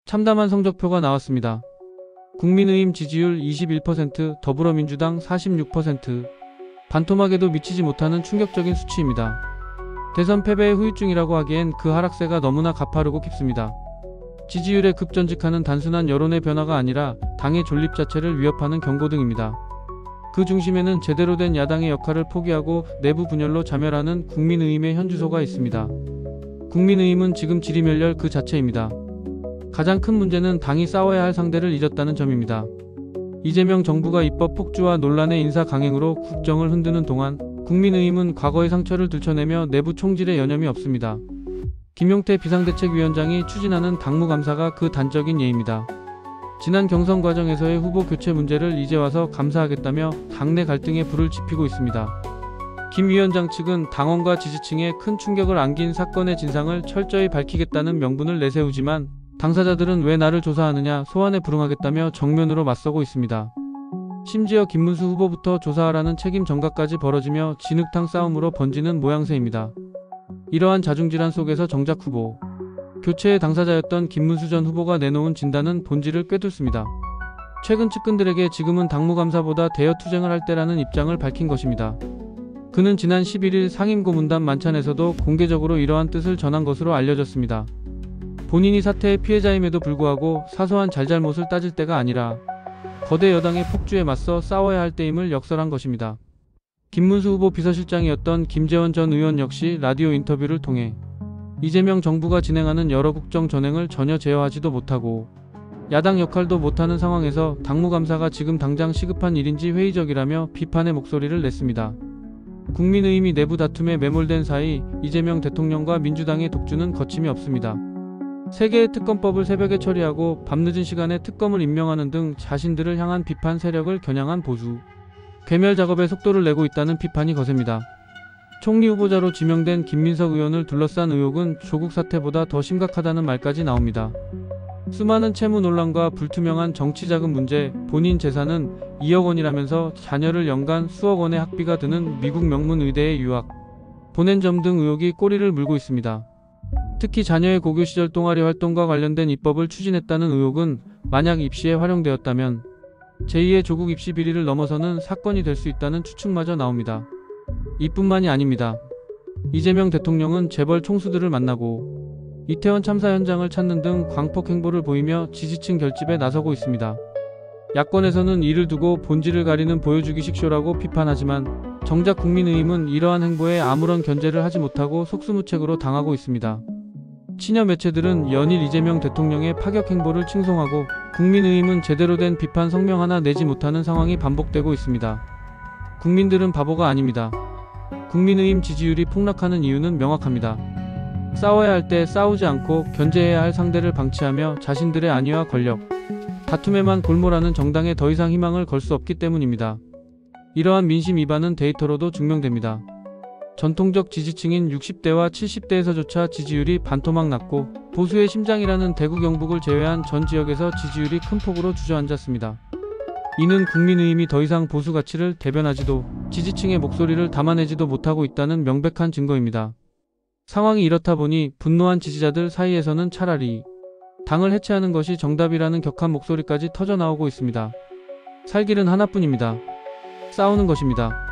참담한 성적표가 나왔습니다. 국민의힘 지지율 21%, 더불어민주당 46%. 반토막에도 미치지 못하는 충격적인 수치입니다. 대선 패배의 후유증이라고 하기엔 그 하락세가 너무나 가파르고 깊습니다. 지지율에 급전직하는 단순한 여론의 변화가 아니라 당의 존립 자체를 위협하는 경고등입니다. 그 중심에는 제대로 된 야당의 역할을 포기하고 내부 분열로 자멸하는 국민의힘의 현주소가 있습니다. 국민의힘은 지금 지리멸렬 그 자체입니다. 가장 큰 문제는 당이 싸워야 할 상대를 잊었다는 점입니다. 이재명 정부가 입법 폭주와 논란의 인사 강행으로 국정을 흔드는 동안 국민의힘은 과거의 상처를 들춰내며 내부 총질에 여념이 없습니다. 김용태 비상대책위원장이 추진하는 당무감사가 그 단적인 예입니다. 지난 경선 과정에서의 후보 교체 문제를 이제 와서 감사하겠다며 당내 갈등에 불을 지피고 있습니다. 김 위원장 측은 당원과 지지층에 큰 충격을 안긴 사건의 진상을 철저히 밝히겠다는 명분을 내세우지만 당사자들은 왜 나를 조사하느냐 소환에 불응하겠다며 정면으로 맞서고 있습니다. 심지어 김문수 후보부터 조사하라는 책임 전가까지 벌어지며 진흙탕 싸움으로 번지는 모양새입니다. 이러한 자중질환 속에서 정작 후보 교체의 당사자였던 김문수 전 후보가 내놓은 진단은 본질을 꿰뚫습니다. 최근 측근들에게 지금은 당무감사보다 대여투쟁을 할 때라는 입장을 밝힌 것입니다. 그는 지난 11일 상임고문단 만찬에서도 공개적으로 이러한 뜻을 전한 것으로 알려졌습니다. 본인이 사태의 피해자임에도 불구하고 사소한 잘잘못을 따질 때가 아니라 거대 여당의 폭주에 맞서 싸워야 할 때임을 역설한 것입니다. 김문수 후보 비서실장이었던 김재원 전 의원 역시 라디오 인터뷰를 통해 이재명 정부가 진행하는 여러 국정 전횡을 전혀 제어하지도 못하고 야당 역할도 못하는 상황에서 당무감사가 지금 당장 시급한 일인지 회의적이라며 비판의 목소리를 냈습니다. 국민의힘이 내부 다툼에 매몰된 사이 이재명 대통령과 민주당의 독주는 거침이 없습니다. 3개의 특검법을 새벽에 처리하고 밤늦은 시간에 특검을 임명하는 등 자신들을 향한 비판 세력을 겨냥한 보수 괴멸 작업에 속도를 내고 있다는 비판이 거셉니다. 총리 후보자로 지명된 김민석 의원을 둘러싼 의혹은 조국 사태보다 더 심각하다는 말까지 나옵니다. 수많은 채무 논란과 불투명한 정치자금 문제, 본인 재산은 2억 원이라면서 자녀를 연간 수억 원의 학비가 드는 미국 명문 의대에 유학 보낸 점 등 의혹이 꼬리를 물고 있습니다. 특히 자녀의 고교 시절 동아리 활동과 관련된 입법을 추진했다는 의혹은 만약 입시에 활용되었다면 제2의 조국 입시 비리를 넘어서는 사건이 될 수 있다는 추측마저 나옵니다. 이뿐만이 아닙니다. 이재명 대통령은 재벌 총수들을 만나고 이태원 참사 현장을 찾는 등 광폭 행보를 보이며 지지층 결집에 나서고 있습니다. 야권에서는 이를 두고 본질을 가리는 보여주기식 쇼라고 비판하지만 정작 국민의힘은 이러한 행보에 아무런 견제를 하지 못하고 속수무책으로 당하고 있습니다. 친여 매체들은 연일 이재명 대통령의 파격 행보를 칭송하고 국민의힘은 제대로 된 비판 성명 하나 내지 못하는 상황이 반복되고 있습니다. 국민들은 바보가 아닙니다. 국민의힘 지지율이 폭락하는 이유는 명확합니다. 싸워야 할 때 싸우지 않고 견제해야 할 상대를 방치하며 자신들의 안위와 권력, 다툼에만 골몰하는 정당에 더 이상 희망을 걸 수 없기 때문입니다. 이러한 민심 이반은 데이터로도 증명됩니다. 전통적 지지층인 60대와 70대에서조차 지지율이 반토막 났고 보수의 심장이라는 대구 경북을 제외한 전 지역에서 지지율이 큰 폭으로 주저앉았습니다. 이는 국민의힘이 더 이상 보수 가치를 대변하지도 지지층의 목소리를 담아내지도 못하고 있다는 명백한 증거입니다. 상황이 이렇다 보니 분노한 지지자들 사이에서는 차라리 당을 해체하는 것이 정답이라는 격한 목소리까지 터져나오고 있습니다. 살 길은 하나뿐입니다. 싸우는 것입니다.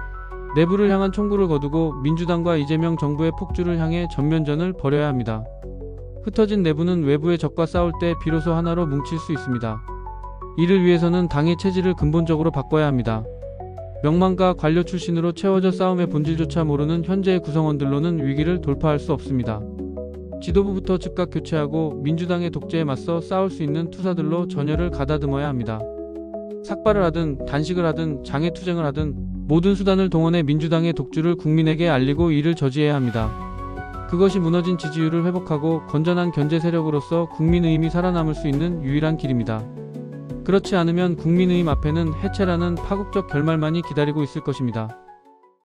내부를 향한 총구를 거두고 민주당과 이재명 정부의 폭주를 향해 전면전을 벌여야 합니다. 흩어진 내부는 외부의 적과 싸울 때 비로소 하나로 뭉칠 수 있습니다. 이를 위해서는 당의 체질을 근본적으로 바꿔야 합니다. 명망과 관료 출신으로 채워져 싸움의 본질조차 모르는 현재의 구성원들로는 위기를 돌파할 수 없습니다. 지도부부터 즉각 교체하고 민주당의 독재에 맞서 싸울 수 있는 투사들로 전열을 가다듬어야 합니다. 삭발을 하든 단식을 하든 장애투쟁을 하든 모든 수단을 동원해 민주당의 독주를 국민에게 알리고 이를 저지해야 합니다. 그것이 무너진 지지율을 회복하고 건전한 견제 세력으로서 국민의힘이 살아남을 수 있는 유일한 길입니다. 그렇지 않으면 국민의힘 앞에는 해체라는 파국적 결말만이 기다리고 있을 것입니다.